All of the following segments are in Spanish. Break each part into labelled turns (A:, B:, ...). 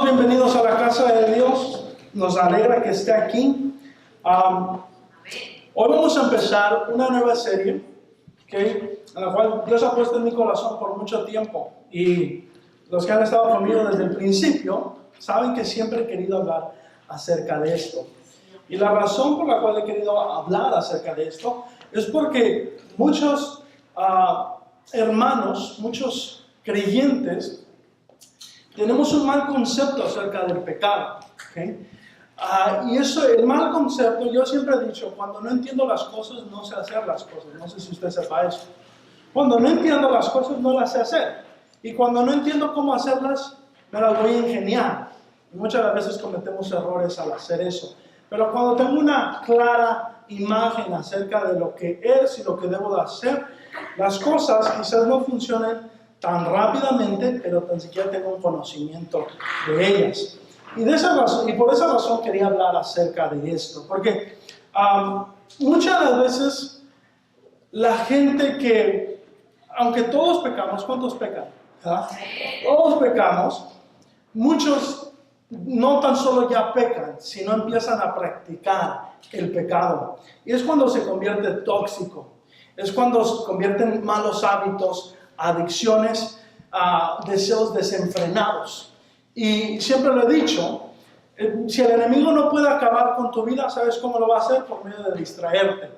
A: Bienvenidos a la casa de Dios, nos alegra que esté aquí. Hoy vamos a empezar una nueva serie, en la cual Dios ha puesto en mi corazón por mucho tiempo, y los que han estado conmigo desde el principio saben que siempre he querido hablar acerca de esto. Y la razón por la cual he querido hablar acerca de esto es porque muchos hermanos, muchos creyentes, tenemos un mal concepto acerca del pecado. Y eso, el mal concepto, yo siempre he dicho, cuando no entiendo las cosas, no sé hacer las cosas. No sé si usted sepa eso. Cuando no entiendo las cosas, no las sé hacer. Y cuando no entiendo cómo hacerlas, me las voy a ingeniar. Y muchas veces cometemos errores al hacer eso. Pero cuando tengo una clara imagen acerca de lo que es y lo que debo de hacer, las cosas quizás no funcionen tan rápidamente, pero tan siquiera tengo un conocimiento de ellas. Y por esa razón quería hablar acerca de esto, porque muchas de las veces la gente que, aunque todos pecamos, ¿cuántos pecan? Todos pecamos, muchos no tan solo ya pecan, sino empiezan a practicar el pecado. Y es cuando se convierte tóxico, es cuando se convierte en malos hábitos, adicciones, deseos desenfrenados. Y siempre lo he dicho, si el enemigo no puede acabar con tu vida, ¿sabes cómo lo va a hacer? Por medio de distraerte.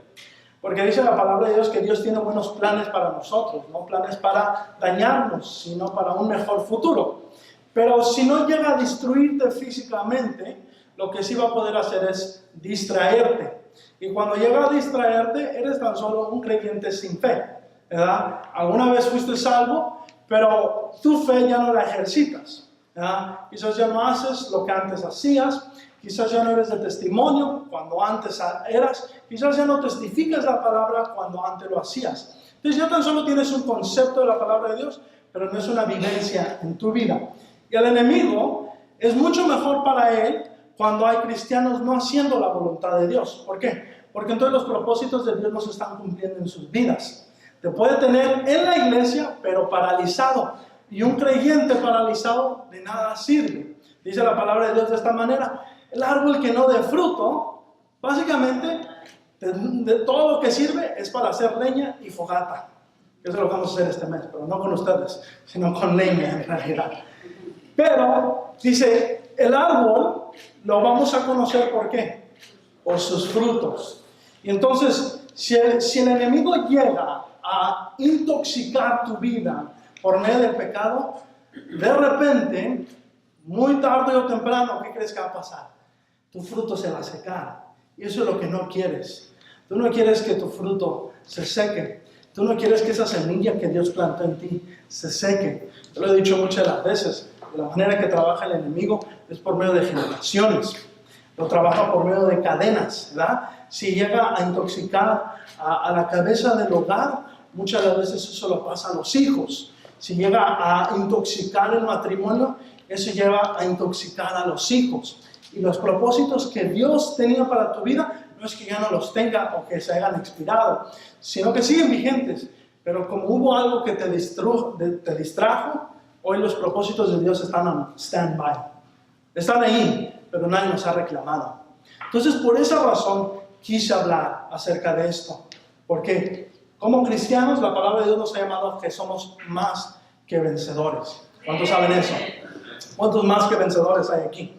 A: Porque dice la palabra de Dios que Dios tiene buenos planes para nosotros, no planes para dañarnos, sino para un mejor futuro. Pero si no llega a destruirte físicamente, lo que sí va a poder hacer es distraerte. Y cuando llega a distraerte, eres tan solo un creyente sin fe, ¿verdad? Alguna vez fuiste salvo, pero tu fe ya no la ejercitas, ¿verdad? Quizás ya no haces lo que antes hacías, quizás ya no eres de testimonio cuando antes eras, quizás ya no testificas la palabra cuando antes lo hacías. Entonces ya tan solo tienes un concepto de la palabra de Dios, pero no es una vivencia en tu vida. Y el enemigo es mucho mejor para él cuando hay cristianos no haciendo la voluntad de Dios. ¿Por qué? Porque entonces los propósitos de Dios no se están cumpliendo en sus vidas. Te puede tener en la iglesia, pero paralizado. Y un creyente paralizado de nada sirve. Dice la palabra de Dios de esta manera: el árbol que no dé fruto, básicamente, de todo lo que sirve es para hacer leña y fogata. Eso es lo que vamos a hacer este mes, pero no con ustedes, sino con leña en realidad. Pero, dice, el árbol lo vamos a conocer ¿por qué? Por sus frutos. Y entonces, si el enemigo llega a intoxicar tu vida por medio del pecado, de repente, muy tarde o temprano, ¿qué crees que va a pasar? Tu fruto se va a secar. Y eso es lo que no quieres. Tú no quieres que tu fruto se seque. Tú no quieres que esa semilla que Dios plantó en ti se seque. Yo lo he dicho muchas de las veces. La manera que trabaja el enemigo es por medio de generaciones. Lo trabaja por medio de cadenas, ¿verdad? Si llega a intoxicar a la cabeza del hogar, muchas de las veces eso lo pasa a los hijos. Si llega a intoxicar el matrimonio, eso lleva a intoxicar a los hijos. Y los propósitos que Dios tenía para tu vida, no es que ya no los tenga o que se hayan expirado, sino que siguen vigentes. Pero como hubo algo que te distrajo, hoy los propósitos de Dios están en stand-by. Están ahí, pero nadie nos ha reclamado. Entonces, por esa razón, quise hablar acerca de esto. Porque como cristianos, la palabra de Dios nos ha llamado a que somos más que vencedores. ¿Cuántos saben eso? ¿Cuántos más que vencedores hay aquí?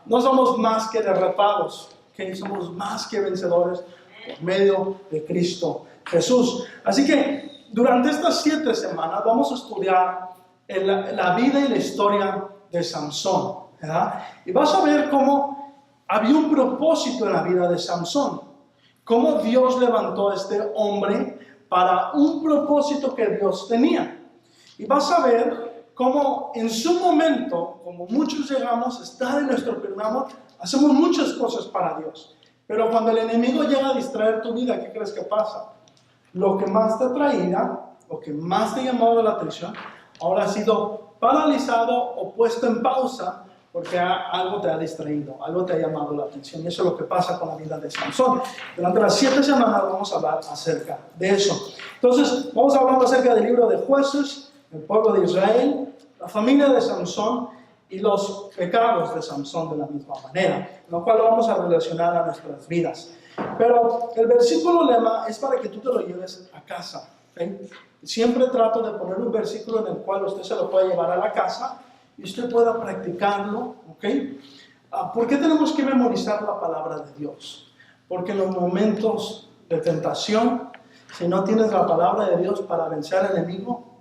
A: No somos más que derrotados, ¿okay? Somos más que vencedores por medio de Cristo Jesús. Así que durante estas 7 semanas vamos a estudiar la vida y la historia de Sansón, ¿verdad? Y vas a ver cómo había un propósito en la vida de Sansón, cómo Dios levantó a este hombre para un propósito que Dios tenía. Y vas a ver cómo en su momento, como muchos llegamos a estar en nuestro primer amor, hacemos muchas cosas para Dios. Pero cuando el enemigo llega a distraer tu vida, ¿qué crees que pasa? Lo que más te atraía, lo que más te llamaba la atención, ahora ha sido paralizado o puesto en pausa porque algo te ha distraído, algo te ha llamado la atención. Y eso es lo que pasa con la vida de Sansón. Durante las 7 semanas vamos a hablar acerca de eso. Entonces, vamos hablando acerca del libro de Jueces, el pueblo de Israel, la familia de Sansón y los pecados de Samson de la misma manera, lo cual lo vamos a relacionar a nuestras vidas. Pero el versículo lema es para que tú te lo lleves a casa. ¿Okay? Siempre trato de poner un versículo en el cual usted se lo pueda llevar a la casa y usted pueda practicarlo. ¿Okay? ¿Por qué tenemos que memorizar la palabra de Dios? Porque en los momentos de tentación, si no tienes la palabra de Dios para vencer al enemigo,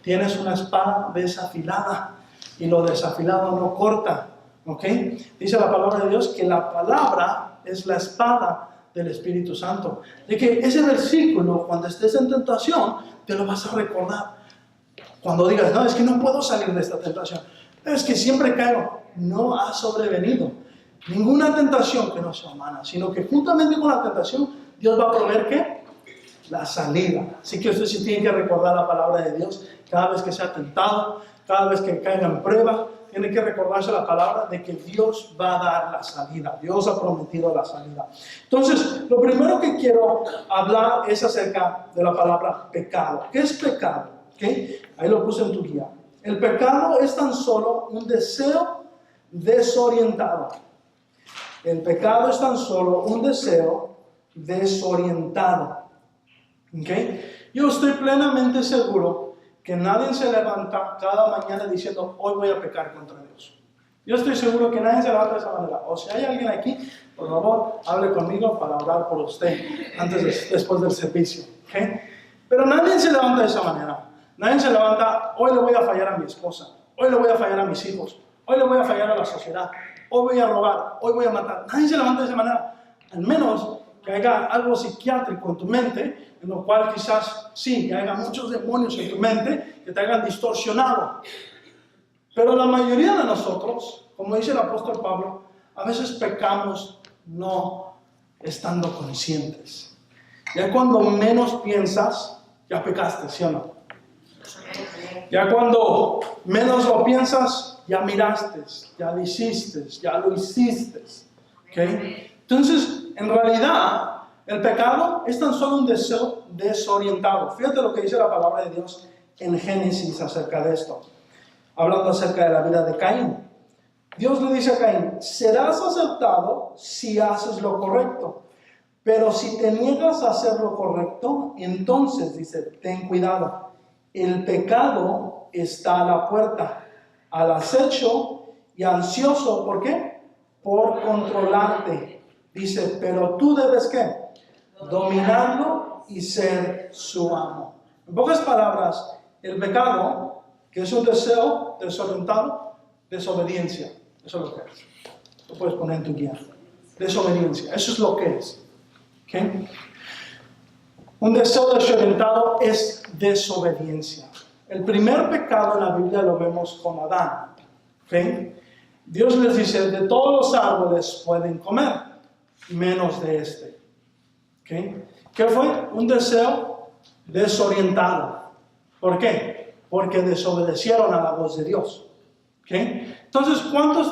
A: tienes una espada desafilada y lo desafilado no corta. ¿Okay? Dice la palabra de Dios que la palabra es la espada del Espíritu Santo. De que ese versículo, cuando estés en tentación, te lo vas a recordar. Cuando digas, no, es que no puedo salir de esta tentación, es que siempre caigo. No ha sobrevenido ninguna tentación que no sea humana, sino que juntamente con la tentación, Dios va a proveer ¿qué? La salida. Así que usted sí tiene que recordar la palabra de Dios cada vez que sea tentado, cada vez que caiga en prueba. Tiene que recordarse la palabra de que Dios va a dar la salida. Dios ha prometido la salida. Entonces, lo primero que quiero hablar es acerca de la palabra pecado. ¿Qué es pecado? ¿Okay? Ahí lo puse en tu guía. El pecado es tan solo un deseo desorientado. El pecado es tan solo un deseo desorientado. ¿Okay? Yo estoy plenamente seguro que nadie se levanta cada mañana diciendo, hoy voy a pecar contra Dios. Yo estoy seguro que nadie se levanta de esa manera. O si hay alguien aquí, por favor, hable conmigo para orar por usted después del servicio. ¿Okay? Pero nadie se levanta de esa manera. Nadie se levanta, hoy le voy a fallar a mi esposa, hoy le voy a fallar a mis hijos, hoy le voy a fallar a la sociedad, hoy voy a robar, hoy voy a matar. Nadie se levanta de esa manera. Al menos que haya algo psiquiátrico en tu mente, en lo cual quizás sí, que haya muchos demonios en tu mente que te hayan distorsionado. Pero la mayoría de nosotros, como dice el apóstol Pablo, a veces pecamos no estando conscientes. Ya cuando menos piensas, ya pecaste, ¿sí o no? Ya cuando menos lo piensas, ya miraste, ya lo hiciste, ya lo hiciste. ¿Okay? Entonces, en realidad, el pecado es tan solo un deseo desorientado. Fíjate lo que dice la palabra de Dios en Génesis acerca de esto. Hablando acerca de la vida de Caín. Dios le dice a Caín, serás aceptado si haces lo correcto. Pero si te niegas a hacer lo correcto, entonces, dice, ten cuidado. El pecado está a la puerta, al acecho y ansioso. ¿Por qué? Por controlarte. Dice, pero tú debes ¿qué? Dominarlo y ser su amo. En pocas palabras, el pecado, que es un deseo desorientado, desobediencia. Eso es lo que es. Lo puedes poner en tu guía. Desobediencia. Eso es lo que es. ¿Okay? Un deseo desorientado es desobediencia. El primer pecado en la Biblia lo vemos con Adán. ¿Okay? Dios les dice, de todos los árboles pueden comer, menos de este. ¿Okay? ¿Qué fue? Un deseo desorientado. ¿Por qué? Porque desobedecieron a la voz de Dios. ¿Okay? Entonces,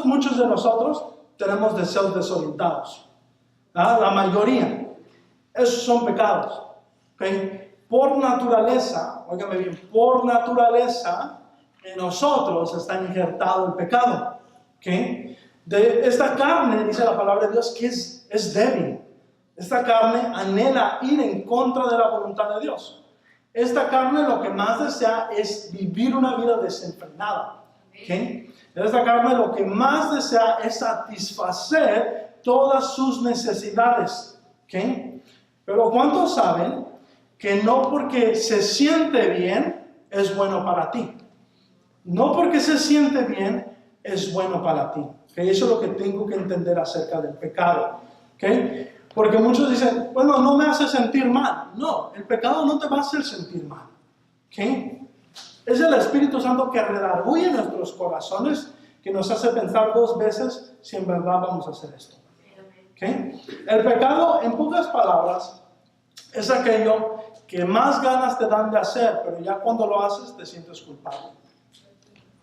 A: muchos de nosotros tenemos deseos desorientados? La mayoría. Esos son pecados. ¿Okay? Por naturaleza, óigame bien, por naturaleza, en nosotros está injertado el pecado. ¿Okay? De esta carne, dice la palabra de Dios, que es débil. Esta carne anhela ir en contra de la voluntad de Dios. Esta carne lo que más desea es vivir una vida desenfrenada. ¿Okay? Esta carne lo que más desea es satisfacer todas sus necesidades. ¿Okay? Pero ¿cuántos saben que no porque se siente bien es bueno para ti? No porque se siente bien es bueno para ti. ¿Okay? Eso es lo que tengo que entender acerca del pecado. ¿Okay? Porque muchos dicen, bueno, no me hace sentir mal. No, el pecado no te va a hacer sentir mal. ¿Okay? Es el Espíritu Santo que redarguye nuestros corazones, que nos hace pensar 2 veces si en verdad vamos a hacer esto. ¿Okay? El pecado, en pocas palabras, es aquello que más ganas te dan de hacer, pero ya cuando lo haces te sientes culpable.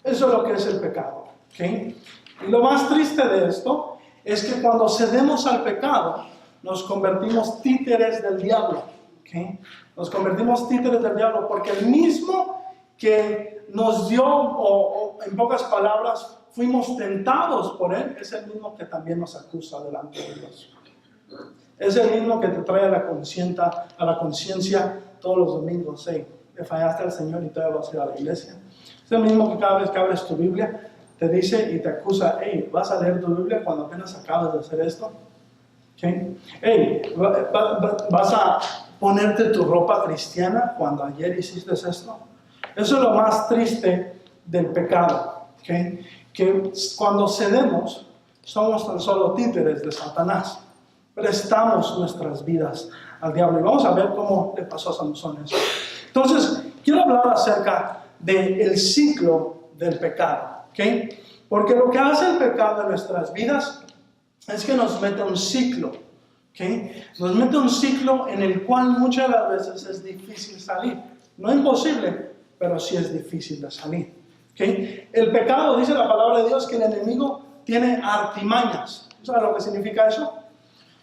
A: Eso es lo que es el pecado. ¿Okay? Y lo más triste de esto es que cuando cedemos al pecado, nos convertimos títeres del diablo. ¿Okay? Nos convertimos títeres del diablo porque el mismo que nos dio, o en pocas palabras, fuimos tentados por Él, es el mismo que también nos acusa delante de Dios. Es el mismo que te trae a la conciencia todos los domingos. Hey, le fallaste al Señor y todavía vas a ir a la iglesia. Es el mismo que cada vez que abres tu Biblia te dice y te acusa, hey, ¿vas a leer tu Biblia cuando apenas acabas de hacer esto? ¿Okay? Hey, ¿vas a ponerte tu ropa cristiana cuando ayer hiciste esto? Eso es lo más triste del pecado, ¿okay? Que cuando cedemos somos tan solo títeres de Satanás. Prestamos nuestras vidas al diablo. Y vamos a ver cómo le pasó a Sansón eso. Entonces, quiero hablar acerca del ciclo del pecado, ¿okay? Porque lo que hace el pecado en nuestras vidas es que nos mete un ciclo, ¿okay? Nos mete un ciclo en el cual muchas de las veces es difícil salir. No imposible, pero sí es difícil de salir, ¿okay? El pecado, dice la palabra de Dios, que el enemigo tiene artimañas. ¿Sabes lo que significa eso?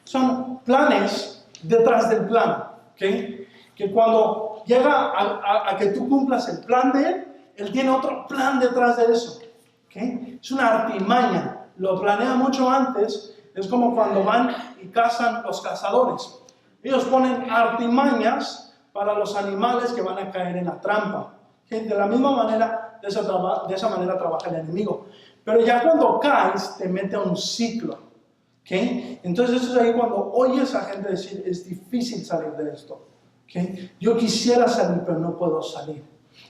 A: Son planes detrás del plan, ¿okay? Que cuando llega a que tú cumplas el plan de él tiene otro plan detrás de eso, ¿okay? Es una artimaña, lo planea mucho antes. Es como cuando van y cazan los cazadores. Ellos ponen artimañas para los animales que van a caer en la trampa. ¿Okay? De la misma manera, de esa manera trabaja el enemigo. Pero ya cuando caes, te mete a un ciclo. ¿Okay? Entonces eso es ahí cuando oyes a gente decir, es difícil salir de esto. ¿Okay? Yo quisiera salir, pero no puedo salir.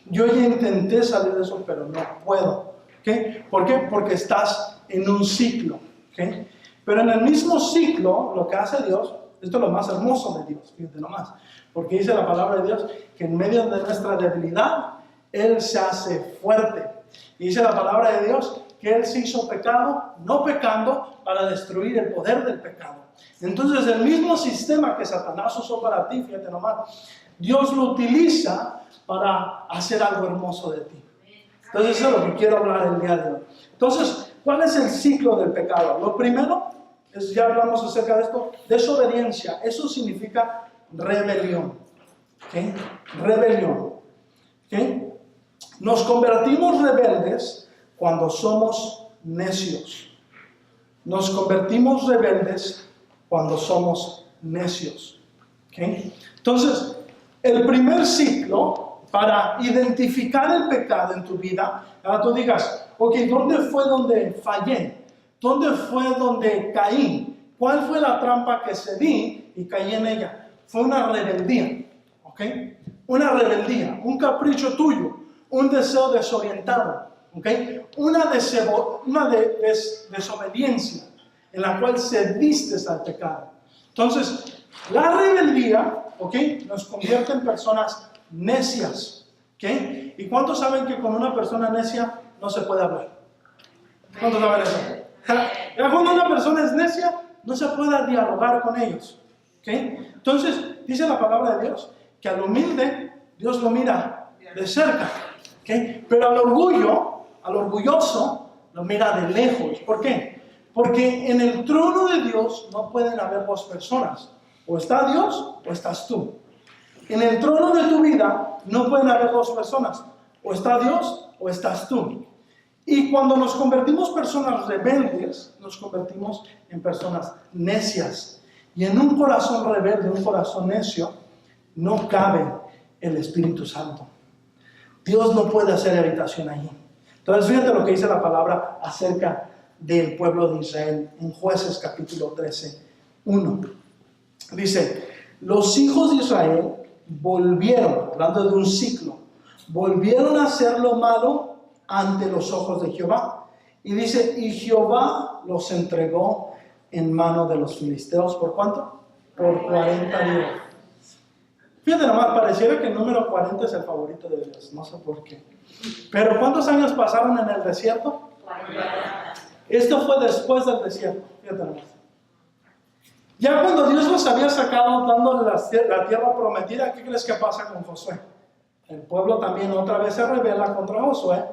A: Yo ya intenté salir de eso, pero no puedo. ¿Okay? ¿Por qué? Porque estás en un ciclo. ¿Okay? Pero en el mismo ciclo, lo que hace Dios, esto es lo más hermoso de Dios, fíjate nomás, porque dice la palabra de Dios que en medio de nuestra debilidad, Él se hace fuerte. Y dice la palabra de Dios que Él se hizo pecado, no pecando, para destruir el poder del pecado. Entonces el mismo sistema que Satanás usó para ti, fíjate nomás, Dios lo utiliza para hacer algo hermoso de ti. Entonces eso es lo que quiero hablar el día de hoy. Entonces, ¿cuál es el ciclo del pecado? Lo primero, ya hablamos acerca de esto, desobediencia. Eso significa rebelión. ¿Okay? Rebelión. ¿Okay? Nos convertimos rebeldes cuando somos necios. Nos convertimos rebeldes cuando somos necios. ¿Okay? Entonces, el primer ciclo para identificar el pecado en tu vida, ahora tú digas, ok, ¿dónde fue donde fallé? ¿Dónde fue donde caí? ¿Cuál fue la trampa que cedí y caí en ella? Fue una rebeldía, ¿ok? Una rebeldía, un capricho tuyo, un deseo desorientado, ¿ok? Una desobediencia en la cual cediste al pecado. Entonces, la rebeldía, ¿ok? Nos convierte en personas necias, ¿ok? ¿Y cuántos saben que con una persona necia no se puede hablar? ¿Cuántos saben eso? Ya cuando una persona es necia, no se puede dialogar con ellos, ¿ok? Entonces, dice la palabra de Dios que al humilde Dios lo mira de cerca, ¿ok? Pero al orgulloso, lo mira de lejos. ¿Por qué? Porque en el trono de Dios no pueden haber dos personas. O está Dios o estás tú. En el trono de tu vida no pueden haber dos personas. O está Dios o estás tú. Y cuando nos convertimos en personas rebeldes, nos convertimos en personas necias. Y en un corazón rebelde, un corazón necio, no cabe el Espíritu Santo. Dios no puede hacer habitación allí. Entonces fíjate lo que dice la palabra acerca del pueblo de Israel en Jueces capítulo 13, 1. Dice, los hijos de Israel volvieron, hablando de un ciclo, volvieron a hacer lo malo ante los ojos de Jehová. Y dice, y Jehová los entregó en mano de los filisteos. ¿Por cuánto? Por 40 días. Fíjate nomás, pareciera que el número 40 es el favorito de Dios, no sé por qué. Pero ¿cuántos años pasaron en el desierto? 40. Esto fue después del desierto, fíjate nomás. Ya cuando Dios los había sacado dándole la tierra prometida, ¿qué crees que pasa con Josué? El pueblo también otra vez se rebela contra Josué.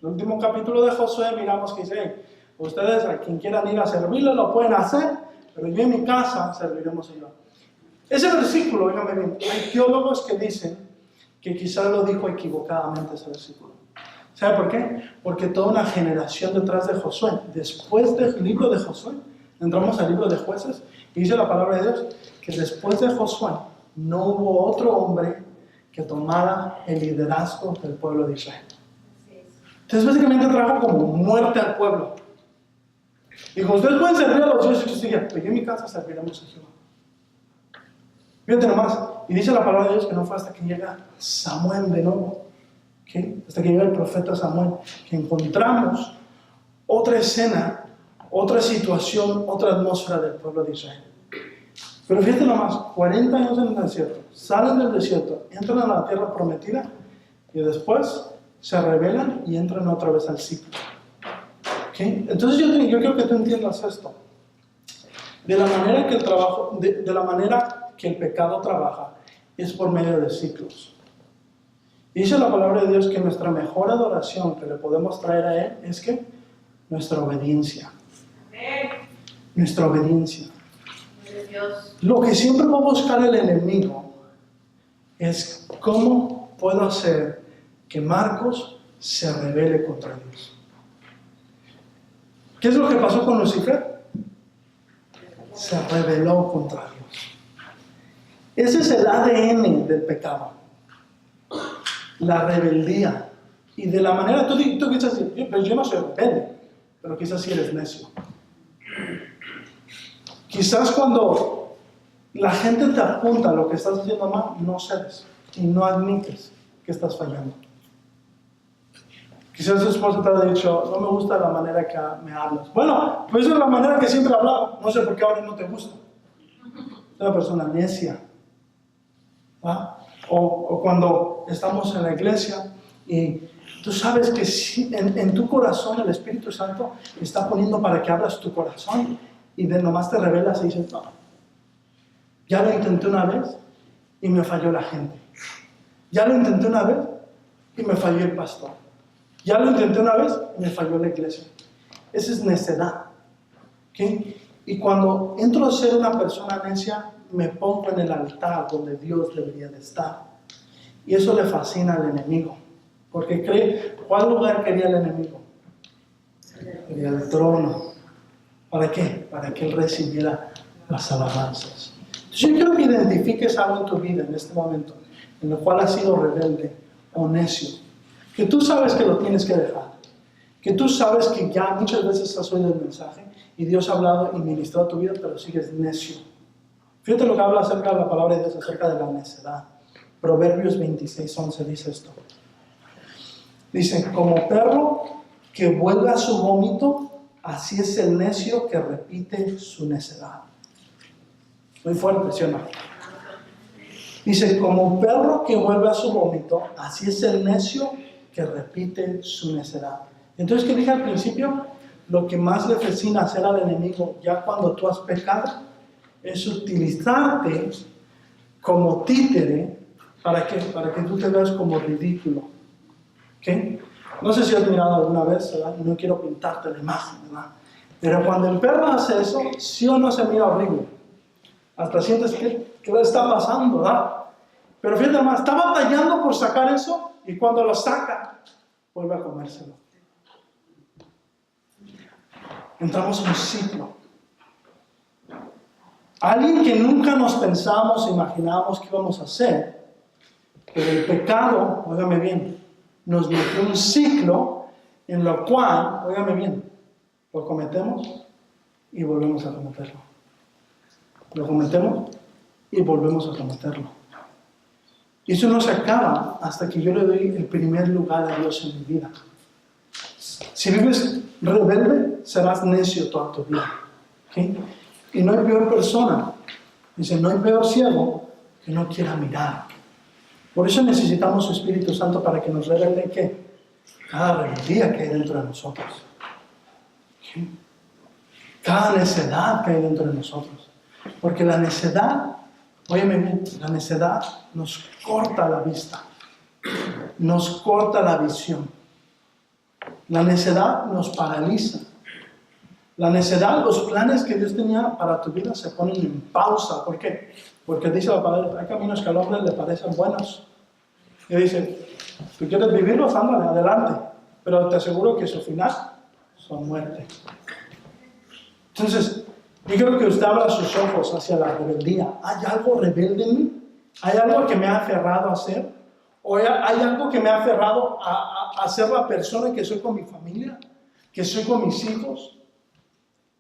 A: El último capítulo de Josué miramos que dice, ustedes a quien quieran ir a servirle lo pueden hacer, pero yo en mi casa serviremos a Dios. Ese versículo, oígame bien, hay teólogos que dicen que quizás lo dijo equivocadamente ese versículo. ¿Sabe por qué? Porque toda una generación detrás de Josué, después del libro de Josué, entramos al libro de Jueces, y dice la palabra de Dios que después de Josué no hubo otro hombre que tomara el liderazgo del pueblo de Israel. Entonces básicamente trajo como muerte al pueblo. Dijo, ustedes pueden servir a los dioses que ustedes digan, pero yo en mi casa serviremos a Jehová. Fíjate nomás, y dice la palabra de Dios que no fue hasta que llega Samuel de nuevo, ¿okay? Hasta que llega el profeta Samuel, que encontramos otra escena, otra situación, otra atmósfera del pueblo de Israel. Pero fíjate nomás, 40 años en el desierto, salen del desierto, entran a la tierra prometida y después se rebelan y entran otra vez al ciclo. ¿Okay? Entonces yo quiero que tú entiendas esto. De la manera que el trabajo, de la manera que el pecado trabaja es por medio de ciclos. Dice la palabra de Dios que nuestra mejor adoración que le podemos traer a Él es que nuestra obediencia. Nuestra obediencia. Lo que siempre va a buscar el enemigo es cómo puedo hacer que Marcos se rebele contra Dios. ¿Qué es lo que pasó con Lucifer? Se rebeló contra Dios. Ese es el ADN del pecado. La rebeldía. Y de la manera, tú quizás decir, pero yo no soy rebelde, pero quizás sí eres necio. Quizás cuando la gente te apunta a lo que estás haciendo mal, no cedes y no admites que estás fallando. Quizás tu esposa te ha dicho, no me gusta la manera que me hablas. Bueno, pues esa es la manera que siempre he hablado. No sé por qué ahora no te gusta. Es una persona necia. ¿Ah? O cuando estamos en la iglesia y tú sabes que si en tu corazón el Espíritu Santo está poniendo para que abras tu corazón y de nomás te rebelas y dices, no, ya lo intenté una vez y me falló la gente. Ya lo intenté una vez y me falló el pastor. Ya lo intenté una vez y me falló la iglesia. Esa es necedad. ¿Okay? Y cuando entro a ser una persona necia, me pongo en el altar donde Dios debería de estar. Y eso le fascina al enemigo. Porque cree, ¿cuál lugar quería el enemigo? Quería el trono. ¿Para qué? Para que él recibiera las alabanzas. Entonces yo quiero que identifiques algo en tu vida en este momento, en el cual has sido rebelde o necio. Que tú sabes que lo tienes que dejar. Que tú sabes que ya muchas veces has oído el mensaje y Dios ha hablado y ministrado a tu vida, pero sigues necio. Fíjate lo que habla acerca de la palabra de Dios, acerca de la necedad. Proverbios 26:11 dice esto. Dice, como perro que vuelve a su vómito, así es el necio que repite su necedad. Muy fuerte, ¿sí o no? Dice, como perro que vuelve a su vómito, así es el necio que repite su necedad. Entonces, ¿qué dije al principio? Lo que más le fascina hacer al enemigo, ya cuando tú has pecado, es utilizarte como títere. ¿Para qué? Para que tú te veas como ridículo. ¿Okay? No sé si has mirado alguna vez, ¿verdad? Y no quiero pintarte la imagen, ¿verdad? Pero cuando el perro hace eso, sí o no se mira horrible. Hasta sientes que le está pasando, ¿verdad? Pero fíjate más, está batallando por sacar eso y cuando lo saca, vuelve a comérselo. Entramos en un ciclo. Alguien que nunca nos pensamos, imaginábamos que íbamos a hacer, pero el pecado, óigame bien, nos metió un ciclo en lo cual, óigame bien, lo cometemos y volvemos a cometerlo. Lo cometemos y volvemos a cometerlo. Y eso no se acaba hasta que yo le doy el primer lugar a Dios en mi vida. Si vives rebelde, serás necio toda tu vida. ¿Okay? Y no hay peor persona, dice, no hay peor ciego que no quiera mirar. Por eso necesitamos su Espíritu Santo para que nos revele ¿qué? Cada rebeldía que hay dentro de nosotros. ¿Okay? Cada necedad que hay dentro de nosotros. Porque la necedad, óyeme bien, la necedad nos corta la vista, nos corta la visión. La necedad nos paraliza. La necedad, los planes que Dios tenía para tu vida se ponen en pausa. ¿Por qué? Porque dice la palabra, hay caminos que al hombre le parecen buenos. Y dice, ¿tú quieres vivirlos? Ándale, adelante. pero te aseguro que su final son muerte. Entonces, yo quiero que usted abra sus ojos hacia la rebeldía. ¿Hay algo rebelde en mí? ¿Hay algo que me ha aferrado a hacer? ¿O hay algo que me ha aferrado a ser la persona que soy con mi familia? ¿Que soy con mis hijos?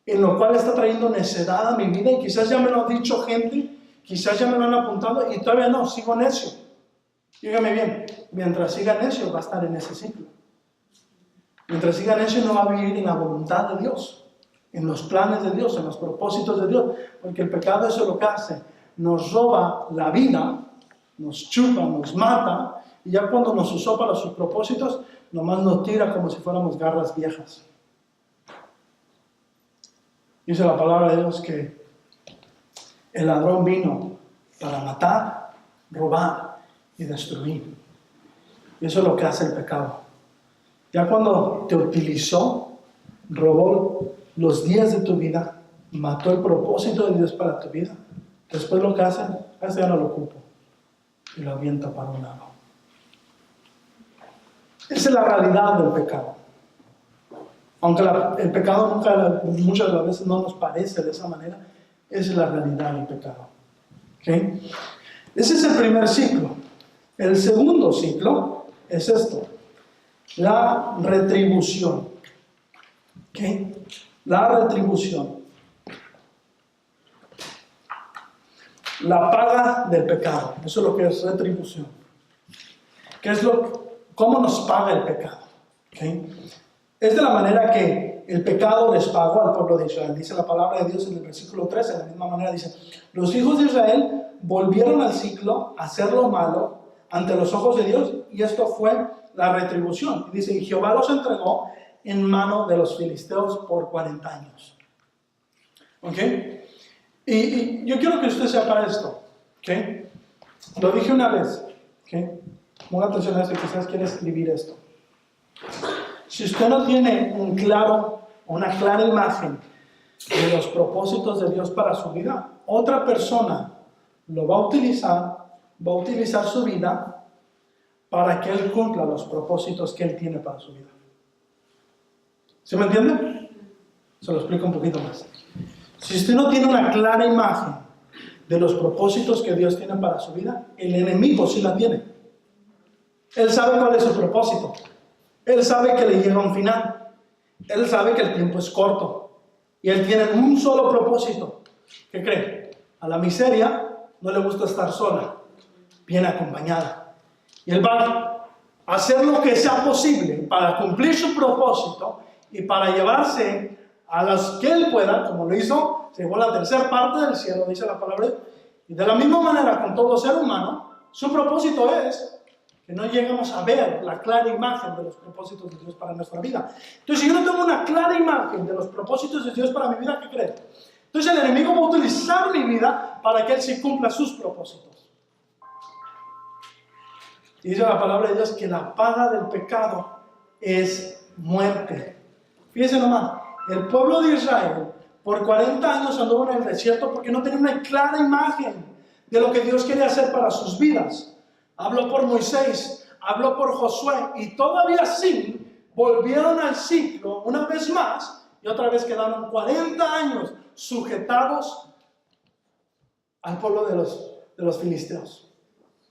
A: En lo cual está trayendo necedad a mi vida, y quizás ya me lo ha dicho gente, quizás ya me lo han apuntado y todavía no, sigo necio. Dígame bien, mientras siga necio va a estar en ese ciclo. Mientras siga necio no va a vivir en la voluntad de Dios, en los planes de Dios, en los propósitos de Dios, porque el pecado eso es lo que hace, nos roba la vida, nos chupa, nos mata, y ya cuando nos usó para sus propósitos, nomás nos tira como si fuéramos garras viejas. Dice la palabra de Dios que el ladrón vino para matar, robar y destruir. Y eso es lo que hace el pecado. Ya cuando te utilizó, robó los días de tu vida, mató el propósito de Dios para tu vida, después lo que hace, ese ya no lo ocupo, y lo avienta para un lado. Esa es la realidad del pecado. Aunque el pecado muchas de las veces no nos parece de esa manera, esa es la realidad del pecado. ¿Okay? Ese es el primer ciclo. El segundo ciclo es esto, la retribución. ¿Okay? La retribución. La paga del pecado. Eso es lo que es retribución. ¿Qué es cómo nos paga el pecado? ¿Okay? Es de la manera que el pecado les pagó al pueblo de Israel. Dice la palabra de Dios en el versículo 13, de la misma manera dice, los hijos de Israel volvieron al ciclo a hacer lo malo ante los ojos de Dios, y esto fue la retribución. Y dice, y Jehová los entregó en mano de los filisteos por 40 años. ¿Ok? Y yo quiero que usted sepa esto. ¿Ok? Lo dije una vez. ¿Ok? Ponga atención a esto, quizás quiere escribir esto. Si usted no tiene una clara imagen de los propósitos de Dios para su vida, otra persona lo va a utilizar su vida para que Él cumpla los propósitos que Él tiene para su vida. ¿Sí me entiende? Se lo explico un poquito más. Si usted no tiene una clara imagen de los propósitos que Dios tiene para su vida, el enemigo sí la tiene. Él sabe cuál es su propósito. Él sabe que le llega un final. Él sabe que el tiempo es corto. Y Él tiene un solo propósito. ¿Qué cree? A la miseria no le gusta estar sola, bien acompañada. Y Él va a hacer lo que sea posible para cumplir su propósito y para llevarse a los que Él pueda, como lo hizo, se llevó la tercera parte del cielo, dice la palabra. Y de la misma manera con todo ser humano, su propósito es que no lleguemos a ver la clara imagen de los propósitos de Dios para nuestra vida. Entonces, si yo no tengo una clara imagen de los propósitos de Dios para mi vida, ¿qué creen? Entonces el enemigo va a utilizar mi vida para que Él sí cumpla sus propósitos. Y dice la palabra de Dios que la paga del pecado es muerte. Fíjense nomás, el pueblo de Israel por 40 años anduvo en el desierto porque no tenía una clara imagen de lo que Dios quería hacer para sus vidas. Habló por Moisés, habló por Josué, y todavía así volvieron al ciclo una vez más, y otra vez quedaron 40 años sujetados al pueblo de los filisteos.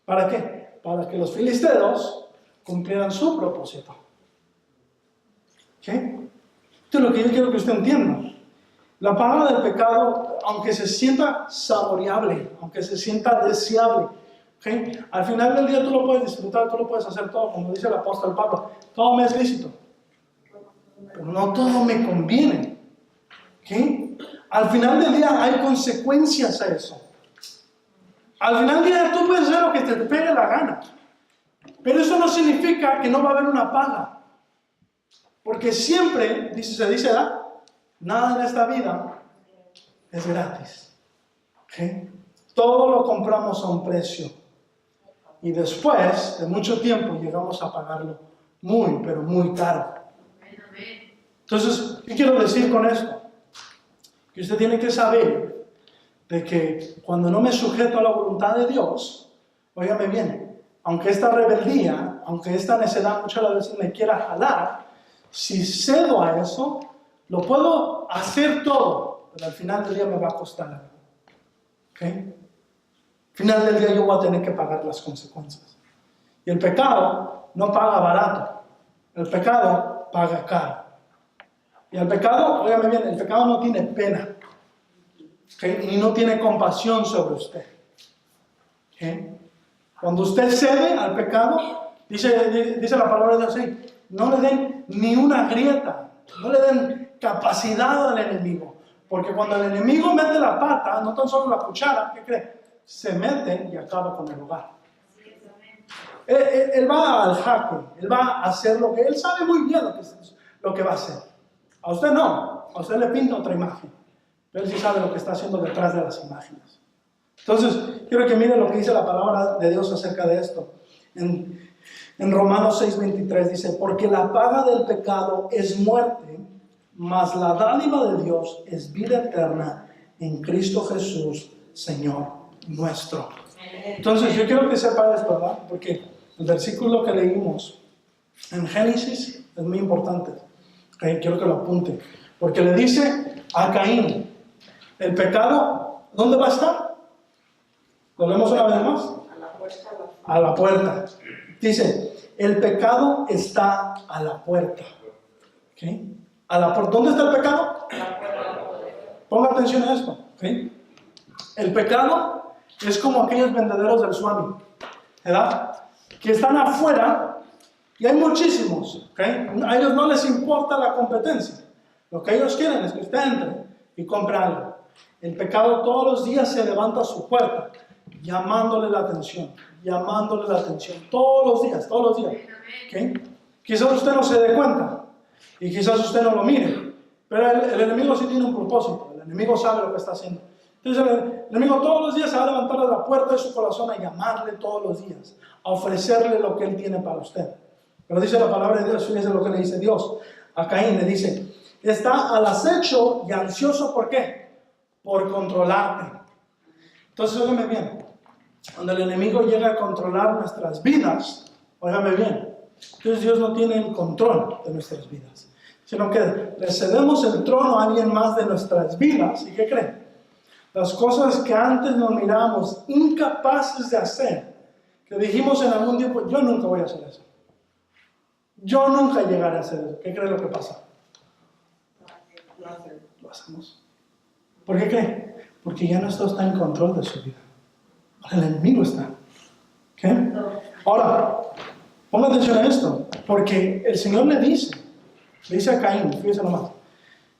A: ¿Para qué? Para que los filisteos cumplieran su propósito. ¿Ok? Esto es lo que yo quiero que usted entienda. La paga del pecado, aunque se sienta saboreable, aunque se sienta deseable, ¿okay? Al final del día tú lo puedes disfrutar, tú lo puedes hacer todo, como dice el apóstol Pablo, todo me es lícito, pero no todo me conviene. ¿Okay? Al final del día hay consecuencias a eso. Al final del día tú puedes hacer lo que te pegue la gana, pero eso no significa que no va a haber una paga, porque siempre, se dice, nada en esta vida es gratis. ¿Okay? Todo lo compramos a un precio. Y después de mucho tiempo llegamos a pagarlo muy, pero muy caro. Entonces, ¿qué quiero decir con esto? Que usted tiene que saber de que cuando no me sujeto a la voluntad de Dios, óigame bien, aunque esta rebeldía, aunque esta necedad muchas veces me quiera jalar, si cedo a eso, lo puedo hacer todo, pero al final del día me va a costar algo. ¿Ok? Al final del día yo voy a tener que pagar las consecuencias. Y el pecado no paga barato. El pecado paga caro. Y el pecado, óigame bien, el pecado no tiene pena. ¿Okay? Y no tiene compasión sobre usted. ¿Okay? Cuando usted cede al pecado, dice la palabra de Dios así, no le den ni una grieta, no le den capacidad al enemigo. Porque cuando el enemigo mete la pata, no tan solo la cuchara, ¿qué cree? Se mete y acaba con el hogar. Él va al jaque, él va a hacer lo que él sabe muy bien lo que va a hacer. A usted no, a usted le pinta otra imagen, pero él sí sabe lo que está haciendo detrás de las imágenes. Entonces, quiero que miren lo que dice la palabra de Dios acerca de esto. En Romanos 6:23 dice, porque la paga del pecado es muerte, mas la dádiva de Dios es vida eterna en Cristo Jesús, Señor nuestro. Entonces, yo quiero que sepa esto, ¿verdad? Porque el versículo que leímos en Génesis es muy importante. ¿Okay? Quiero que lo apunte. Porque le dice a Caín, el pecado, ¿dónde va a estar? ¿Lo leemos una vez más? A la puerta. Dice, el pecado está a la puerta. ¿Okay? A la puerta. ¿Dónde está el pecado? Ponga atención a esto. ¿Okay? El pecado es como aquellos vendedores del Swami, ¿verdad? Que están afuera y hay muchísimos. ¿Okay? A ellos no les importa la competencia. Lo que ellos quieren es que usted entre y compre algo. El pecado todos los días se levanta a su puerta, llamándole la atención, todos los días. ¿Okay? Quizás usted no se dé cuenta y quizás usted no lo mire, pero el enemigo sí tiene un propósito, el enemigo sabe lo que está haciendo. Entonces el enemigo todos los días se va a levantar a la puerta de su corazón a llamarle todos los días, a ofrecerle lo que él tiene para usted. Pero dice la palabra de Dios, fíjese lo que le dice Dios a Caín, le dice, está al acecho y ansioso, ¿por qué? Por controlarte. Entonces, óigame bien, cuando el enemigo llega a controlar nuestras vidas, óigame bien, entonces Dios no tiene el control de nuestras vidas, sino que le cedemos el trono a alguien más de nuestras vidas. ¿Y qué creen? Las cosas que antes nos mirábamos incapaces de hacer, que dijimos en algún tiempo, yo nunca voy a hacer eso. Yo nunca llegaré a hacer eso. ¿Qué cree lo que pasa? Lo hacemos. ¿Por qué cree? Porque ya no está en control de su vida. El enemigo está. ¿Okay? Ahora, ponga atención a esto, porque el Señor le dice a Caín, fíjese nomás,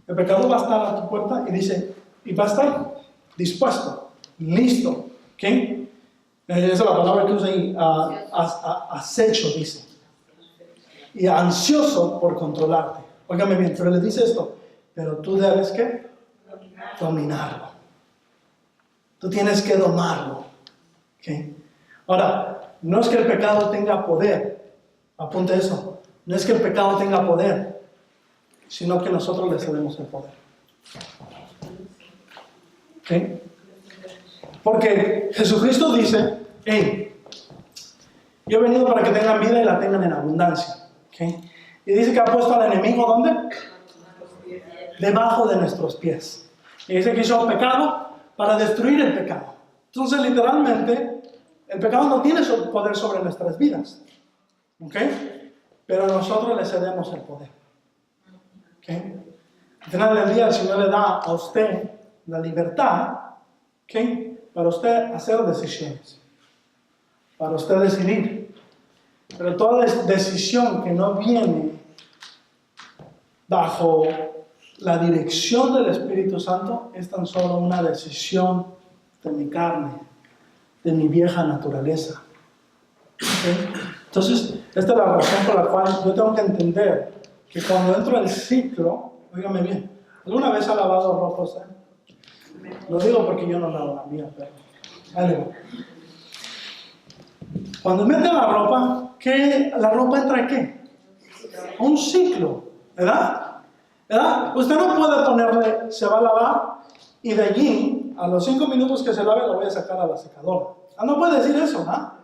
A: el pecado va a estar a tu puerta y dice, y va a estar dispuesto, listo. ¿Okay? Esa es la palabra que usa ahí, acecho, dice. Y ansioso por controlarte. Óigame bien, pero le dice esto, pero tú debes, ¿qué? Dominarlo. Tú tienes que domarlo. ¿Okay? Ahora, no es que el pecado tenga poder, apunte eso, no es que el pecado tenga poder, sino que nosotros le cedemos el poder. ¿Okay? Porque Jesucristo dice, hey, yo he venido para que tengan vida y la tengan en abundancia. ¿Okay? Y dice que ha puesto al enemigo, ¿dónde? Debajo de nuestros pies. Y dice que hizo pecado para destruir el pecado. Entonces, literalmente, el pecado no tiene poder sobre nuestras vidas. ¿Okay? Pero nosotros le cedemos el poder. ¿Okay? Al final del día, el Señor le da a usted la libertad, ¿okay? Para usted hacer decisiones, para usted decidir. Pero toda decisión que no viene bajo la dirección del Espíritu Santo es tan solo una decisión de mi carne, de mi vieja naturaleza. ¿Okay? Entonces, esta es la razón por la cual yo tengo que entender que cuando entro al ciclo, óigame bien, ¿alguna vez ha lavado ropa usted? Lo digo porque yo no lavo la mía, pero vale. Cuando mete la ropa, ¿la ropa entra en qué? Un ciclo, ¿verdad? Usted no puede ponerle, se va a lavar y de allí, a los 5 minutos que se lave, la voy a sacar a la secadora. No puede decir eso, ¿ah?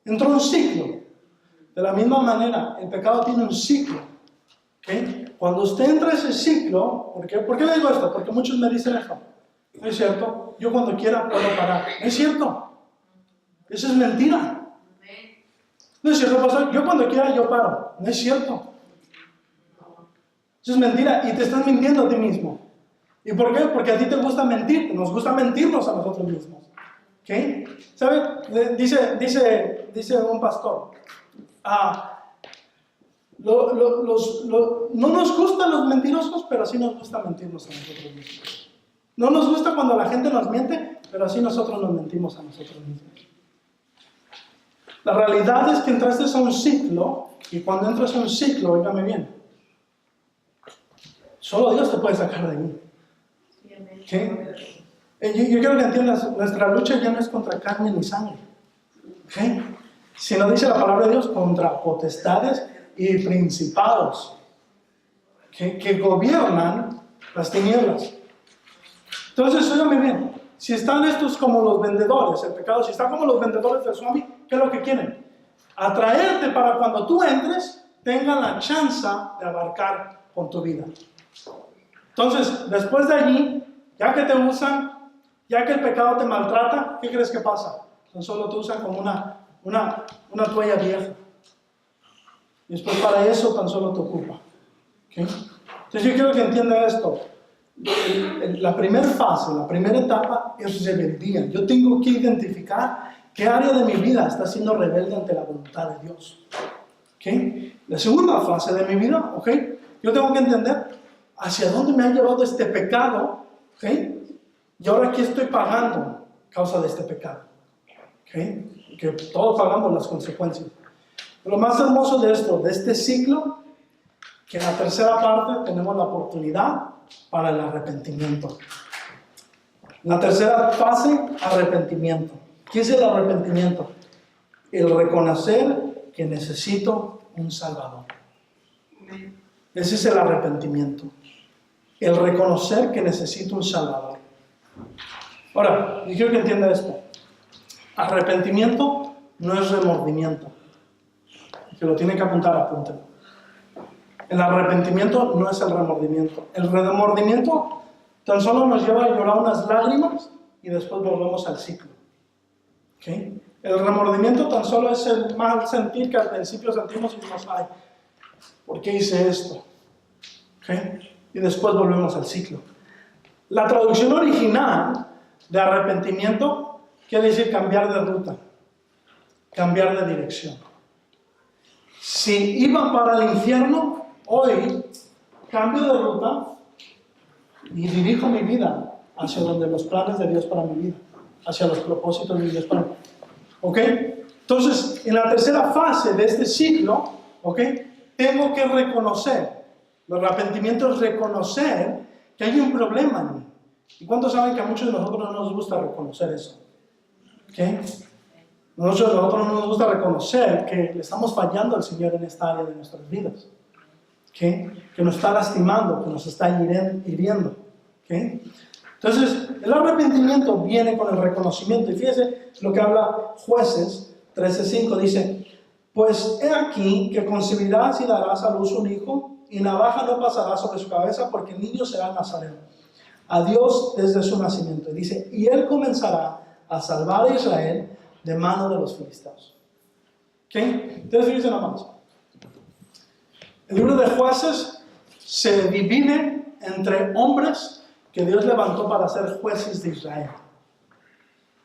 A: Entró un ciclo. De la misma manera, el pecado tiene un ciclo. ¿Okay? Cuando usted entra a ese ciclo, ¿por qué le digo esto? Porque muchos me dicen esto. No es cierto, yo cuando quiera puedo parar. No es cierto. Eso es mentira. No es cierto, pastor, yo cuando quiera yo paro. No es cierto. Eso es mentira y te estás mintiendo a ti mismo. ¿Y por qué? Porque a ti te gusta mentir, nos gusta mentirnos a nosotros mismos. ¿Okay? ¿Sabe? Dice un pastor, no nos gustan los mentirosos, pero sí nos gusta mentirnos a nosotros mismos. No nos gusta cuando la gente nos miente, pero así nosotros nos mentimos a nosotros mismos. La realidad es que entraste a un ciclo, y cuando entras a un ciclo, óigame bien, solo Dios te puede sacar de ahí. ¿Okay? Yo quiero que entiendas, nuestra lucha ya no es contra carne ni sangre. ¿Okay? Sino dice la palabra de Dios, contra potestades y principados que gobiernan las tinieblas. Entonces, óigame bien, si están estos como los vendedores, el pecado, si están como los vendedores del Swami, ¿qué es lo que quieren? Atraerte para cuando tú entres, tengan la chance de abarcar con tu vida. Entonces, después de allí, ya que te usan, ya que el pecado te maltrata, ¿qué crees que pasa? Tan solo te usan como una toalla vieja. Y después para eso tan solo te ocupa. ¿Okay? Entonces yo quiero que entienda esto. La primera fase, la primera etapa es rebeldía. Yo tengo que identificar qué área de mi vida está siendo rebelde ante la voluntad de Dios. ¿Okay? La segunda fase de mi vida, ¿okay? Yo tengo que entender hacia dónde me ha llevado este pecado, ¿okay? Y ahora qué estoy pagando a causa de este pecado. ¿Okay? Que todos pagamos las consecuencias. Lo más hermoso de esto, de este ciclo, que en la tercera parte tenemos la oportunidad para el arrepentimiento. La tercera fase, arrepentimiento. ¿Qué es el arrepentimiento? El reconocer que necesito un Salvador. Ese es el arrepentimiento. El reconocer que necesito un Salvador. Ahora, yo quiero que entienda esto. Arrepentimiento no es remordimiento. Que lo tiene que apuntar, apúntelo. El arrepentimiento no es el remordimiento. El remordimiento tan solo nos lleva a llorar unas lágrimas y después volvemos al ciclo. ¿Okay? El remordimiento tan solo es el mal sentir que al principio sentimos y decimos, ay, ¿por qué hice esto? ¿Okay? Y después volvemos al ciclo. La traducción original de arrepentimiento quiere decir cambiar de ruta, cambiar de dirección. Si iba para el infierno, hoy cambio de ruta y dirijo mi vida hacia donde los planes de Dios para mi vida, hacia los propósitos de Dios para mí. ¿Ok? Entonces, en la tercera fase de este ciclo, ¿ok? Tengo que reconocer. El arrepentimiento es reconocer que hay un problema en mí. ¿Y cuántos saben que a muchos de nosotros no nos gusta reconocer eso? ¿Ok? Nosotros no nos gusta reconocer que le estamos fallando al Señor en esta área de nuestras vidas. ¿Okay? Que nos está lastimando, que nos está hiriendo. ¿Okay? Entonces, el arrepentimiento viene con el reconocimiento. Y fíjese lo que habla Jueces 13:5. Dice, pues he aquí que concebirás y darás a luz un hijo, y navaja no pasará sobre su cabeza, porque el niño será nazareno a Dios desde su nacimiento. Y dice, y él comenzará a salvar a Israel de mano de los filisteos. ¿Okay? Entonces, fíjense nada más. El libro de Jueces se divide entre hombres que Dios levantó para ser jueces de Israel.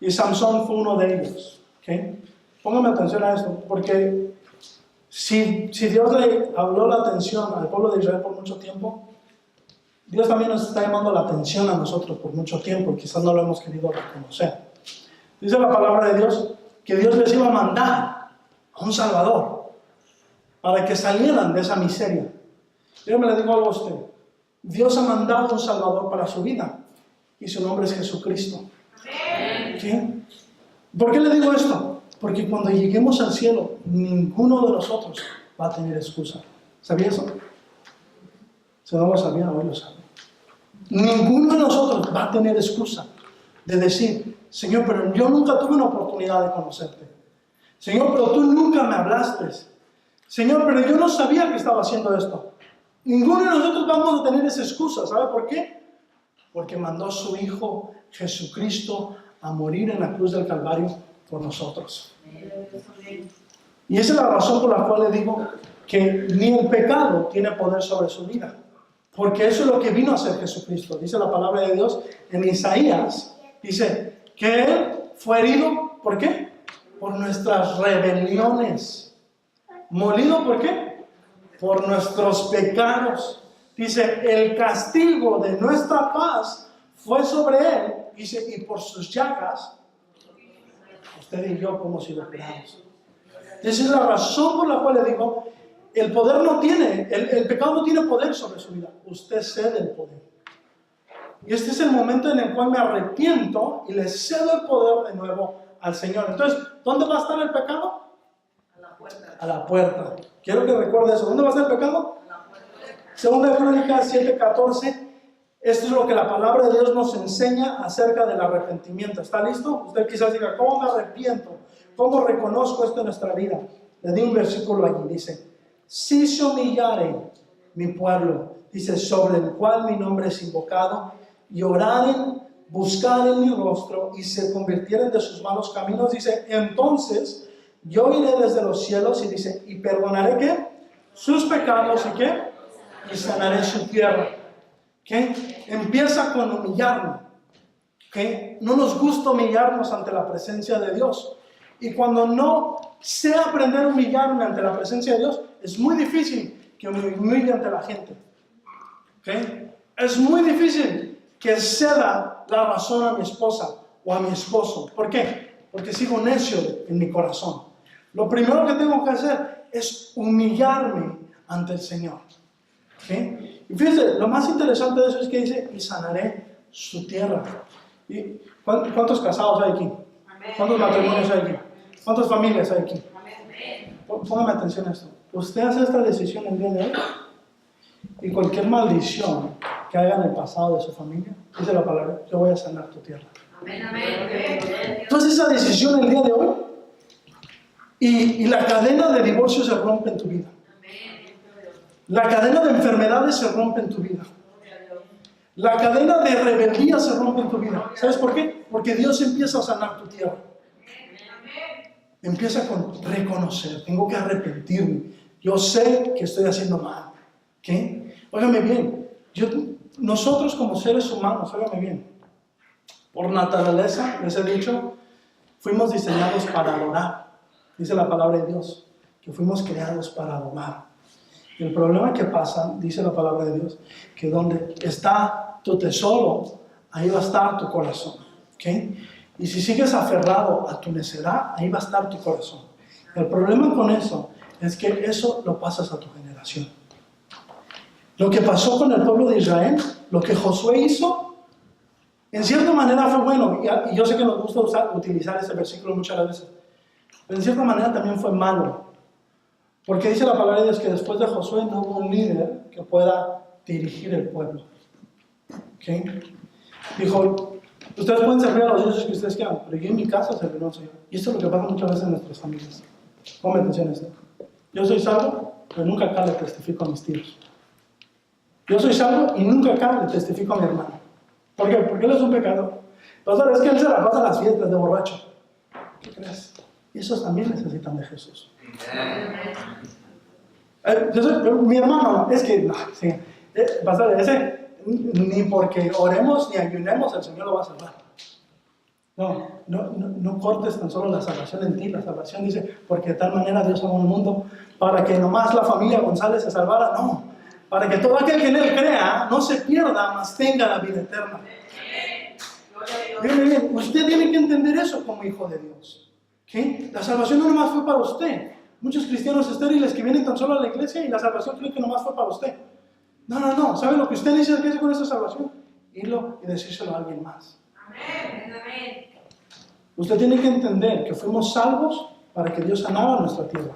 A: Y Samson fue uno de ellos. ¿Okay? Póngame atención a esto, porque si Dios le habló la atención al pueblo de Israel por mucho tiempo, Dios también nos está llamando la atención a nosotros por mucho tiempo y quizás no lo hemos querido reconocer. Dice la palabra de Dios que Dios les iba a mandar a un Salvador para que salieran de esa miseria. Yo me le digo algo a usted. Dios ha mandado un Salvador para su vida y su nombre es Jesucristo. ¿Sí? ¿Por qué le digo esto? Porque cuando lleguemos al cielo, ninguno de nosotros va a tener excusa. ¿Sabía eso? Si no lo sabía, hoy lo sabe. Ninguno de nosotros va a tener excusa de decir, Señor, pero yo nunca tuve una oportunidad de conocerte. Señor, pero tú nunca me hablaste. Señor, pero yo no sabía que estaba haciendo esto. Ninguno de nosotros vamos a tener esa excusa. ¿Sabe por qué? Porque mandó a su Hijo Jesucristo a morir en la cruz del Calvario por nosotros. Y esa es la razón por la cual le digo que ni el pecado tiene poder sobre su vida. Porque eso es lo que vino a hacer Jesucristo. Dice la palabra de Dios en Isaías. Dice que Él fue herido, ¿por qué? Por nuestras rebeliones. Molido, ¿por qué? Por nuestros pecados. Dice, el castigo de nuestra paz fue sobre Él. Dice, y por sus llagas, usted y yo hemos sido curados. Esa es la razón por la cual le digo, el poder no tiene, el pecado no tiene poder sobre su vida. Usted cede el poder. Y este es el momento en el cual me arrepiento y le cedo el poder de nuevo al Señor. Entonces, ¿dónde va a estar el pecado?
B: A la puerta.
A: A la puerta. Quiero que recuerde eso. ¿Dónde va a estar el pecado?
B: A la puerta.
A: Segunda de Crónicas 7:14. Esto es lo que la palabra de Dios nos enseña acerca del arrepentimiento. ¿Está listo? Usted quizás diga, ¿cómo me arrepiento? ¿Cómo reconozco esto en nuestra vida? Le di un versículo allí. Dice, si se humillare mi pueblo, dice, sobre el cual mi nombre es invocado, y oraren, buscaren mi rostro, y se convirtieren de sus malos caminos, dice, entonces yo iré desde los cielos, y dice, y perdonaré, ¿qué? Sus pecados, ¿y qué? Y sanaré su tierra. ¿Qué? Empieza con humillarme. ¿Qué? No nos gusta humillarnos ante la presencia de Dios. Y cuando no sé aprender a humillarme ante la presencia de Dios, es muy difícil que me humille ante la gente. ¿Okay? Es muy difícil que ceda la razón a mi esposa o a mi esposo. ¿Por qué? Porque sigo necio en mi corazón. Lo primero que tengo que hacer es humillarme ante el Señor. ¿Okay? Y fíjense, lo más interesante de eso es que dice, y sanaré su tierra. ¿Y cuántos casados hay aquí? ¿Cuántos matrimonios hay aquí? ¿Cuántas familias hay aquí? Póngame atención a esto. Usted hace esta decisión el día de hoy y cualquier maldición que haya en el pasado de su familia, dice la palabra, yo voy a sanar tu tierra. Entonces esa decisión el día de hoy y la cadena de divorcio se rompe en tu vida. La cadena de enfermedades se rompe en tu vida. La cadena de rebeldía se rompe en tu vida. ¿Sabes por qué? Porque Dios empieza a sanar tu tierra. Empieza con reconocer, tengo que arrepentirme. Yo sé que estoy haciendo mal. ¿Okay? Óigame bien, nosotros como seres humanos, óigame bien, por naturaleza, les he dicho, fuimos diseñados para adorar. Dice la palabra de Dios, que fuimos creados para adorar. Y el problema que pasa, dice la palabra de Dios, que donde está tu tesoro, ahí va a estar tu corazón. ¿Okay? Y si sigues aferrado a tu necedad, ahí va a estar tu corazón. El problema con eso es que eso lo pasas a tu generación. Lo que pasó con el pueblo de Israel, lo que Josué hizo, en cierta manera fue bueno. Y yo sé que nos gusta utilizar ese versículo muchas veces. Pero en cierta manera también fue malo. Porque dice la palabra de Dios que después de Josué no hubo un líder que pueda dirigir el pueblo. ¿Okay? Dijo, ustedes pueden servir a los dioses que ustedes quieran, pero yo en mi casa serviré al Señor. Y esto es lo que pasa muchas veces en nuestras familias. Ponme atención a esto. Yo soy salvo, pero nunca acá le testifico a mis tíos. Yo soy salvo y nunca acá le testifico a mi hermano. ¿Por qué? Porque él es un pecador. Entonces, es que él se la pasa en las fiestas de borracho. ¿Qué crees? Y esos también necesitan de Jesús. Mi hermano, es que, no, sí, pastor, ese, ni porque oremos ni ayunemos el Señor lo va a salvar. No cortes tan solo la salvación en ti. La salvación dice, porque de tal manera Dios amó al mundo, para que nomás la familia González se salvara, no. Para que todo aquel que en Él crea no se pierda, mas tenga la vida eterna. Bien, usted tiene que entender eso como hijo de Dios. ¿Okay? La salvación no nomás fue para usted. Muchos cristianos estériles que vienen tan solo a la iglesia y la salvación creen que nomás fue para usted. No. ¿Sabe lo que usted dice que hace con esa salvación? Irlo y decírselo a alguien más. Amén. Usted tiene que entender que fuimos salvos para que Dios sanara nuestra tierra.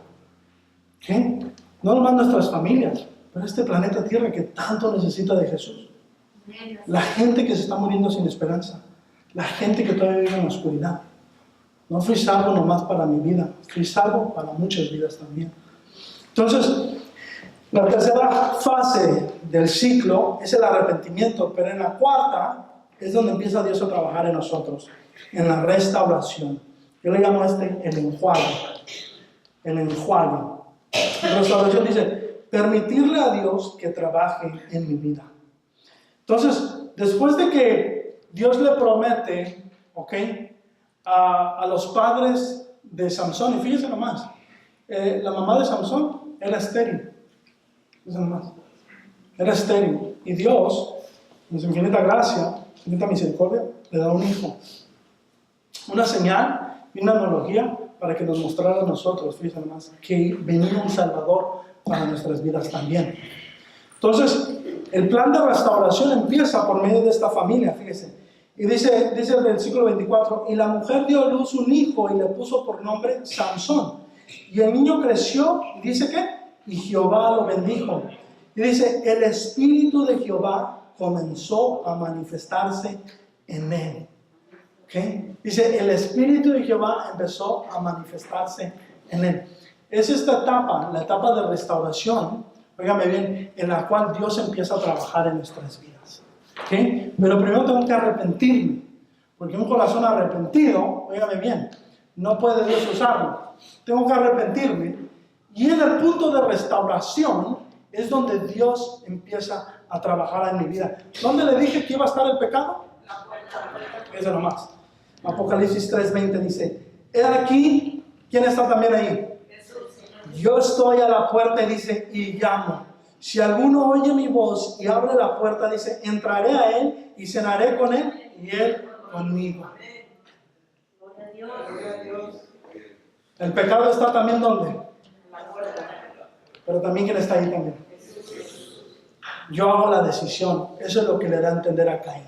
A: ¿Okay? No nomás nuestras familias, pero este planeta Tierra que tanto necesita de Jesús. La gente que se está muriendo sin esperanza. La gente que todavía vive en la oscuridad. No fui salvo nomás para mi vida, fui salvo para muchas vidas también. Entonces, La tercera fase del ciclo es el arrepentimiento, pero en la cuarta es donde empieza Dios a trabajar en nosotros, en la restauración. Yo le llamo a el enjuague. El enjuague. La restauración dice, permitirle a Dios que trabaje en mi vida. Entonces, después de que Dios le promete, ¿ok?, a los padres de Samson, y fíjense nomás, la mamá de Samson era estéril. Fíjense nomás, era estéril. Y Dios, en su infinita gracia, infinita misericordia, le da un hijo. Una señal y una analogía para que nos mostrara a nosotros, fíjense nomás, que venía un Salvador para nuestras vidas también. Entonces, el plan de restauración empieza por medio de esta familia, fíjese. Y dice el versículo 24, y la mujer dio a luz un hijo y le puso por nombre Samson. Y el niño creció, y dice ¿qué? Y Jehová lo bendijo. Y dice, el Espíritu de Jehová comenzó a manifestarse en él. ¿Okay? Dice, el Espíritu de Jehová empezó a manifestarse en él. Es esta etapa, la etapa de restauración, óigame bien, en la cual Dios empieza a trabajar en nuestras vidas. ¿Okay? Pero primero tengo que arrepentirme, porque un corazón arrepentido, óigame bien, no puede Dios usarlo. Tengo que arrepentirme, y en el punto de restauración es donde Dios empieza a trabajar en mi vida. ¿Dónde le dije que iba a estar el pecado? Eso nomás. Apocalipsis 3:20 dice, he aquí, ¿quién está también ahí? Yo estoy a la puerta, dice, y llamo. Si alguno oye mi voz y abre la puerta, dice, entraré a él y cenaré con él y él conmigo. El pecado está también ¿dónde? Pero también ¿quién está ahí también? Yo hago la decisión. Eso es lo que le da a entender a Caín.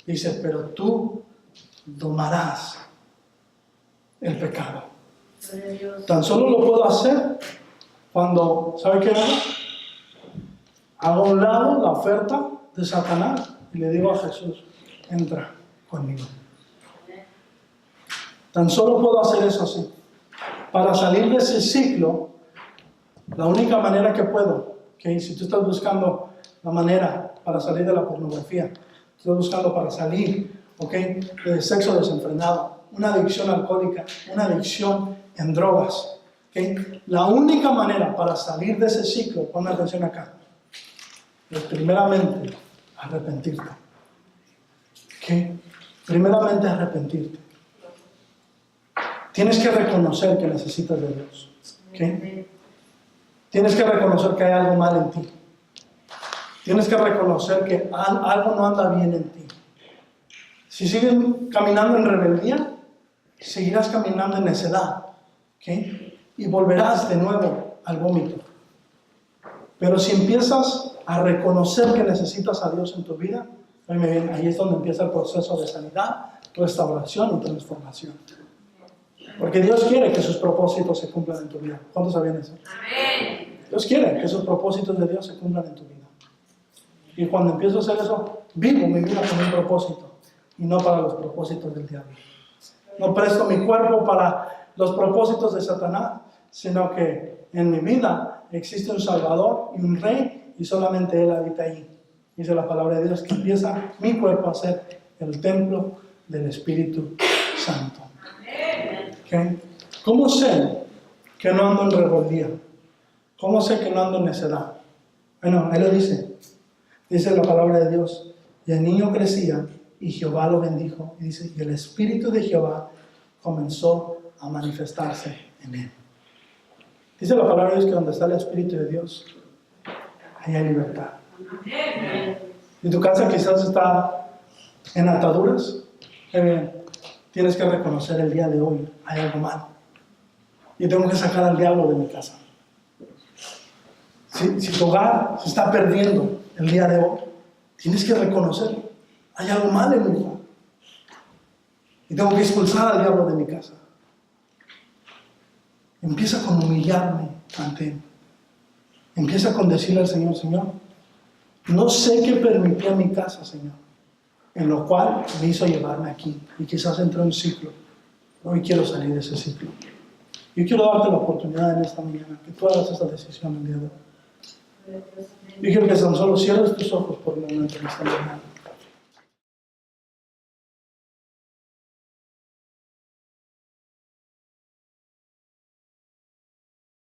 A: Dice, pero tú domarás el pecado. Tan solo lo puedo hacer cuando, ¿sabe qué hago? Hago a un lado la oferta de Satanás y le digo a Jesús, entra conmigo. Tan solo puedo hacer eso así. Para salir de ese ciclo, la única manera que puedo, ¿okay? Si tú estás buscando la manera para salir de la pornografía, estás buscando para salir, ¿okay?, del sexo desenfrenado, una adicción alcohólica, una adicción en drogas, ¿okay? La única manera para salir de ese ciclo, pon atención acá, es primeramente arrepentirte. ¿Okay? Primeramente arrepentirte. Tienes que reconocer que necesitas de Dios. ¿Okay? Tienes que reconocer que hay algo mal en ti. Tienes que reconocer que algo no anda bien en ti. Si sigues caminando en rebeldía, seguirás caminando en necedad. ¿Okay? Y volverás de nuevo al vómito. Pero si empiezas a reconocer que necesitas a Dios en tu vida, ahí es donde empieza el proceso de sanidad, restauración y transformación. Porque Dios quiere que sus propósitos se cumplan en tu vida. ¿Cuántos sabían eso? Amén. Dios quiere que sus propósitos de Dios se cumplan en tu vida. Y cuando empiezo a hacer eso, vivo mi vida con un propósito y no para los propósitos del diablo. No presto mi cuerpo para los propósitos de Satanás, sino que en mi vida existe un Salvador y un Rey y solamente Él habita ahí. Dice la palabra de Dios que empieza mi cuerpo a ser el templo del Espíritu Santo. ¿Okay? ¿Cómo sé que no ando en rebeldía? ¿Cómo sé que no ando en necedad? Bueno, Él lo dice. Dice la palabra de Dios. Y el niño crecía y Jehová lo bendijo. Y dice, y el Espíritu de Jehová comenzó a manifestarse en él. Dice la palabra de Dios que donde está el Espíritu de Dios, ahí hay libertad. Y tu casa quizás está en ataduras. Tienes que reconocer el día de hoy, hay algo malo. Y tengo que sacar al diablo de mi casa. Si tu hogar se está perdiendo el día de hoy, tienes que reconocer, hay algo mal en mi hogar. Y tengo que expulsar al diablo de mi casa. Empieza con humillarme ante Él. Empieza con decirle al Señor, Señor, no sé qué permití a mi casa, Señor, en lo cual me hizo llevarme aquí. Y quizás entré en un ciclo. Hoy quiero salir de ese ciclo. Yo quiero darte la oportunidad en esta mañana que tú hagas esa decisión el día de hoy. Dije, empezamos, solo cierras tus ojos por un momento en esta mañana.